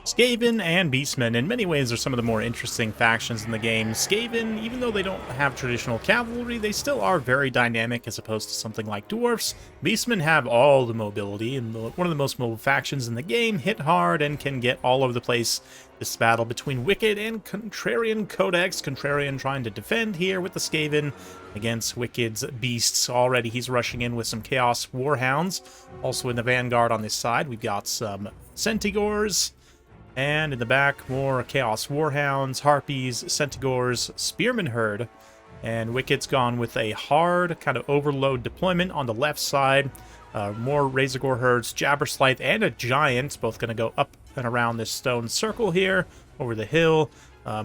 Skaven and Beastmen in many ways are some of the more interesting factions in the game. Skaven, even though they don't have traditional cavalry, they still are very dynamic as opposed to something like dwarfs. Beastmen have all the mobility and one of the most mobile factions in the game, hit hard and can get all over the place. This battle between Wicked and Contrarian Codex. Contrarian trying to defend here with the Skaven against Wicked's beasts. Already he's rushing in with some Chaos Warhounds. Also in the vanguard on this side, we've got some Centigors. And in the back, more Chaos Warhounds, Harpies, Centigors, Spearman Herd. And Wicked's gone with a hard kind of overload deployment on the left side. More Razorgore Herds, Jabberslythe, and a Giant, both going to go up and around this stone circle here, over the hill.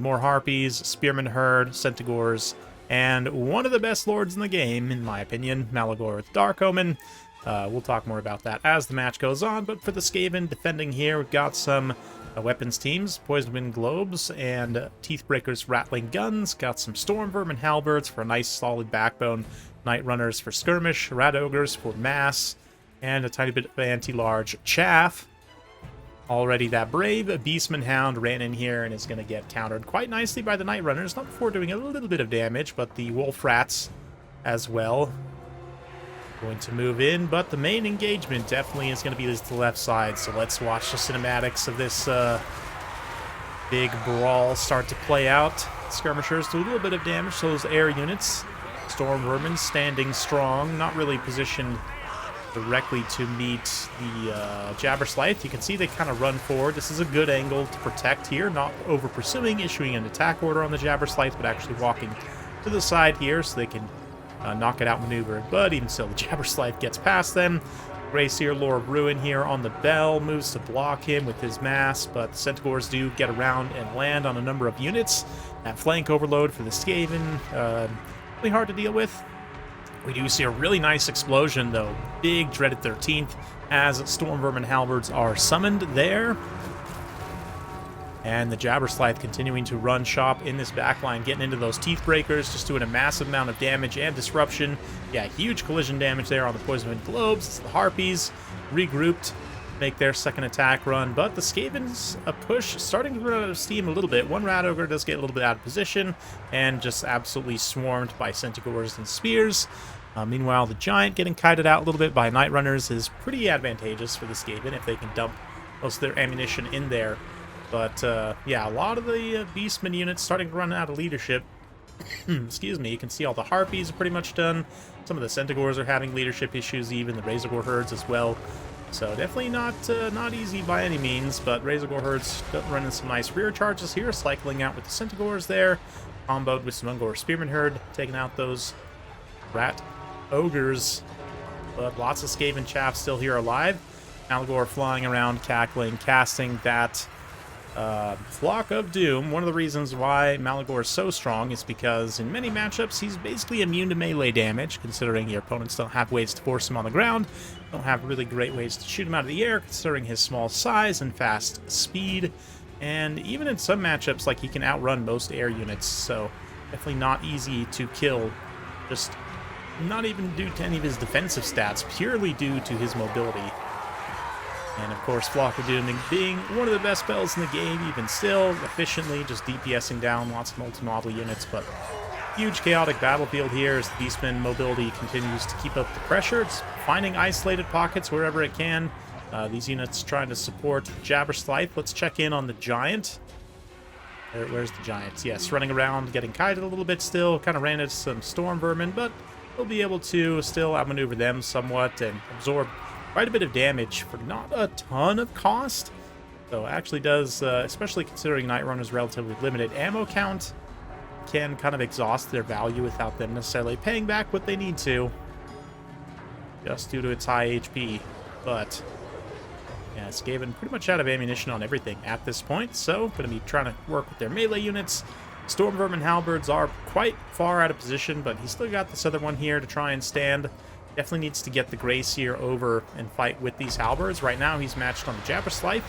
More Harpies, Spearman Herd, Centigors, and one of the best lords in the game, in my opinion, Malagor with Dark Omen. We'll talk more about that as the match goes on, but for the Skaven defending here, we've got some weapons teams, Poison Wind Globes and Teethbreakers Rattling Guns. Got some Storm Vermin Halberds for a nice solid backbone, Night Runners for skirmish, Rat Ogres for mass, and a tiny bit of anti-large chaff. Already that brave Beastman Hound ran in here and is going to get countered quite nicely by the Night Runners, not before doing a little bit of damage, but the Wolf Rats as well. Going to move in, but the main engagement definitely is going to be to the left side, so let's watch the cinematics of this big brawl start to play out. Skirmishers do a little bit of damage to those air units. Storm Vermin standing strong, not really positioned directly to meet the Jabberslythe. You can see they kind of run forward. This is a good angle to protect here, not over-pursuing, issuing an attack order on the Jabberslythe, but actually walking to the side here so they can knock it out maneuver. But even still, the Jabberslythe gets past them. Greyseer, Lore of Ruin here on the bell, moves to block him with his mass, but the Centigors do get around and land on a number of units. That flank overload for the Skaven, really hard to deal with. We do see a really nice explosion, though. Big Dreaded 13th as Storm Vermin Halberds are summoned there. And the Jabberslythe continuing to run shop in this backline, getting into those Teeth Breakers, just doing a massive amount of damage and disruption. Yeah, huge collision damage there on the Poison Wind Globes. It's the Harpies regrouped, make their second attack run, but the Skaven's a push starting to run out of steam a little bit. One Rat Ogre does get a little bit out of position and just absolutely swarmed by Centigors and Spears. Meanwhile, the Giant getting kited out a little bit by Night Runners is pretty advantageous for the Skaven if they can dump most of their ammunition in there. But, yeah, a lot of the Beastmen units starting to run out of leadership. Excuse me, you can see all the Harpies are pretty much done. Some of the Centigors are having leadership issues, even the Razorgore Herds as well. So definitely not easy by any means, but Razorgore Herds running some nice rear charges here, cycling out with the Centigors there. Comboed with some Ungor Spearman Herd, taking out those Rat Ogres. But lots of Skaven chaff still here alive. Malagor flying around, cackling, casting that Flock of Doom. One of the reasons why Malagor is so strong is because in many matchups he's basically immune to melee damage, considering your opponents don't have ways to force him on the ground, don't have really great ways to shoot him out of the air, considering his small size and fast speed, and even in some matchups, like, he can outrun most air units, so definitely not easy to kill, just not even due to any of his defensive stats, purely due to his mobility. And of course, Flock of Doom being one of the best spells in the game, even still, efficiently just DPSing down lots of multi-model units, but huge chaotic battlefield here as the Beastman mobility continues to keep up the pressure. It's finding isolated pockets wherever it can. These units trying to support Jabberslythe. Let's check in on the Giant. Where's the Giant? Yes, running around, getting kited a little bit still, kind of ran into some Storm Vermin, but we'll be able to still outmaneuver them somewhat and absorb quite a bit of damage for not a ton of cost. So it actually does, especially considering Night Runner's relatively limited ammo count, can kind of exhaust their value without them necessarily paying back what they need to, just due to its high HP. But yeah, Skaven pretty much out of ammunition on everything at this point, so going to be trying to work with their melee units. Storm Vermin Halberds are quite far out of position, but he's still got this other one here to try and stand. Definitely needs to get the Greyseer over and fight with these Halberds. Right now, he's matched on the Jabberslythe.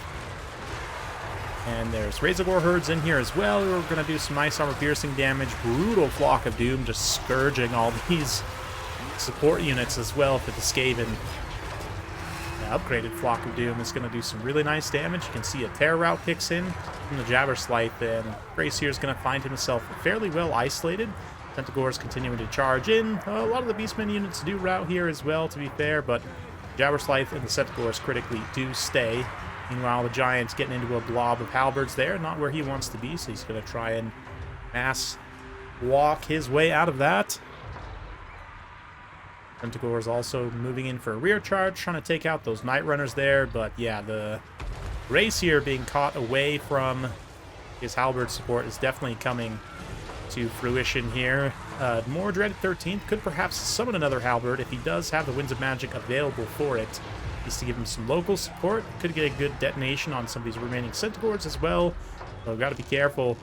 And there's Razorgore Herds in here as well. We're going to do some nice armor-piercing damage. Brutal Flock of Doom, just scourging all these support units as well for the Skaven. upgraded Flock of Doom is going to do some really nice damage. You can see a Terror Route kicks in from the Jabberslythe, and Gracier is going to find himself fairly well isolated. Centaur is continuing to charge in. A lot of the Beastmen units do route here as well, to be fair, but Jabberslythe and the Centaurs critically do stay. Meanwhile, the Giant's getting into a blob of halberds there, not where he wants to be, so he's going to try and mass walk his way out of that. Centaur is also moving in for a rear charge, trying to take out those Night Runners there, but yeah, the Gracier being caught away from his halberd support is definitely coming to fruition here. More Dreaded 13th could perhaps summon another halberd if he does have the Winds of Magic available for it. Needs to give him some local support. Could get a good detonation on some of these remaining Centaurs as well, so gotta be careful.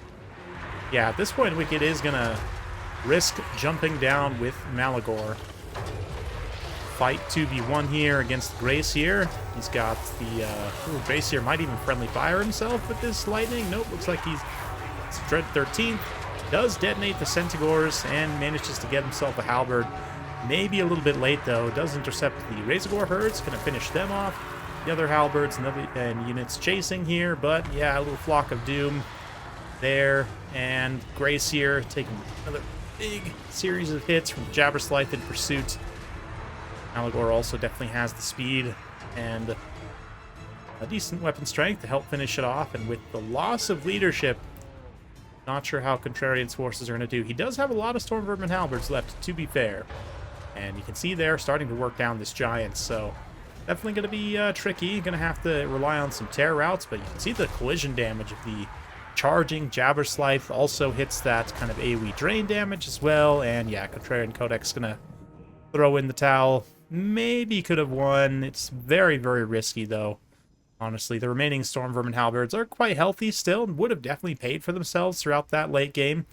Yeah, at this point, Wicked is gonna risk jumping down with Malagor. Fight 2v1 here against Gracier. He's got the... Gracier might even friendly fire himself with this lightning. Nope, looks like he's... It's Dread 13th. Does detonate the Centaurs and manages to get himself a halberd. Maybe a little bit late, though. Does intercept the Razorgore herds. Going to finish them off. The other halberds and units chasing here. But, yeah, a little Flock of Doom there. And Gracier taking another big series of hits from the Jabberslythe in pursuit. Malagor also definitely has the speed and a decent weapon strength to help finish it off. And with the loss of leadership, not sure how Contrarian's forces are going to do. He does have a lot of Storm Vermin halberds left, to be fair. And you can see they're starting to work down this Giant, so definitely going to be tricky. Going to have to rely on some Terror Routes, but you can see the collision damage of the charging Jabberslythe also hits that kind of AoE drain damage as well. And yeah, Contrarian Codex going to throw in the towel. Maybe could have won. It's very, very risky, though. Honestly, the remaining Storm Vermin halberds are quite healthy still and would have definitely paid for themselves throughout that late game.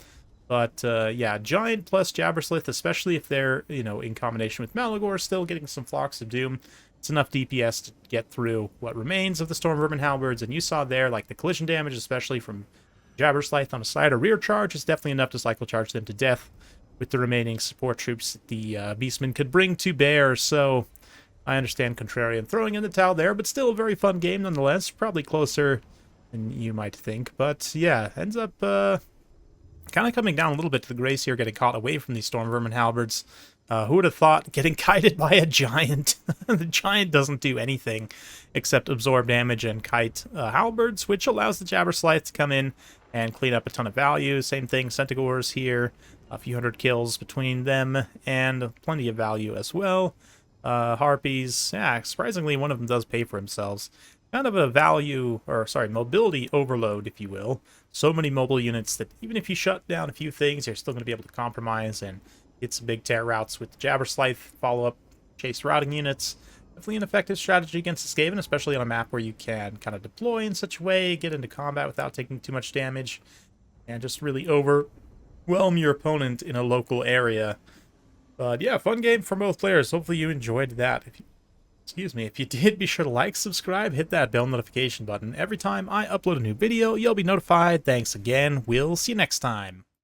But, yeah, Giant plus Jabberslythe, especially if they're, you know, in combination with Malagor, still getting some Flocks of Doom. It's enough DPS to get through what remains of the Storm Vermin halberds. And you saw there, like, the collision damage, especially from Jabberslythe on a side or rear charge, is definitely enough to cycle charge them to death with the remaining support troops that the Beastmen could bring to bear. So I understand Contrarian throwing in the towel there, but still a very fun game nonetheless. Probably closer than you might think. But yeah, ends up kind of coming down a little bite to the Gracier getting caught away from these Storm Vermin halberds. Who would have thought getting kited by a Giant? The Giant doesn't do anything except absorb damage and kite halberds, which allows the Jabberslythe to come in and clean up a ton of value. Same thing, Centaurs here. A few hundred kills between them, and plenty of value as well. Harpies, yeah, surprisingly, one of them does pay for themselves. Kind of a value, or sorry, mobility overload, if you will. So many mobile units that even if you shut down a few things, you're still going to be able to compromise and get some big Terror Routes with the Jabberslythe, follow-up chase routing units. Definitely an effective strategy against the Skaven, especially on a map where you can kind of deploy in such a way, get into combat without taking too much damage, and just really overwhelm your opponent in a local area. But yeah, fun game for both players. Hopefully you enjoyed that. If you did, be sure to like, subscribe, hit that bell notification button. Every time I upload a new video, you'll be notified. Thanks again. We'll see you next time.